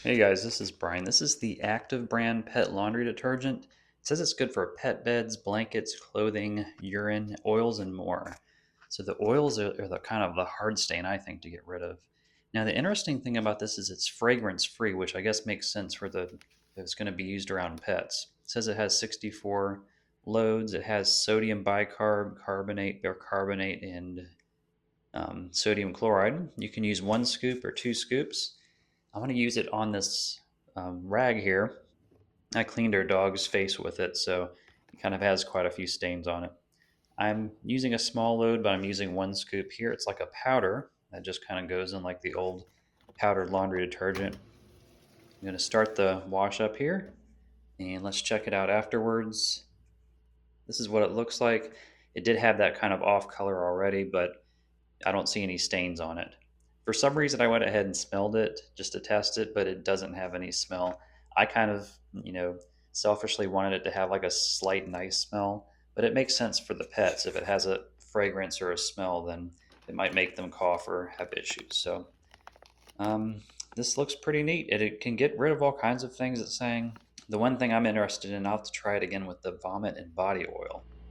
Hey guys, this is Brian. This is the Active brand pet laundry detergent. It says it's good for pet beds, blankets, clothing, urine, oils, and more. So the oils are the kind of the hard stain I think to get rid of. Now the interesting thing about this is it's fragrance free, which I guess makes sense for the if it's going to be used around pets. It says it has 64 loads. It has sodium bicarb, carbonate, bicarbonate, and sodium chloride. You can use 1 scoop or 2 scoops. I want to use it on this rag here. I cleaned our dog's face with it, so it kind of has quite a few stains on it. I'm using a small load, but I'm using 1 scoop here. It's like a powder that just kind of goes in like the old powdered laundry detergent. I'm going to start the wash up here, and let's check it out afterwards. This is what it looks like. It did have that kind of off color already, but I don't see any stains on it. For some reason, I went ahead and smelled it just to test it, but it doesn't have any smell. I kind of, selfishly wanted it to have like a slight nice smell, but it makes sense for the pets. If it has a fragrance or a smell, then it might make them cough or have issues. So, um, this looks pretty neat. It can get rid of all kinds of things, it's saying. The one thing I'm interested in, I'll have to try it again with the vomit and body oil.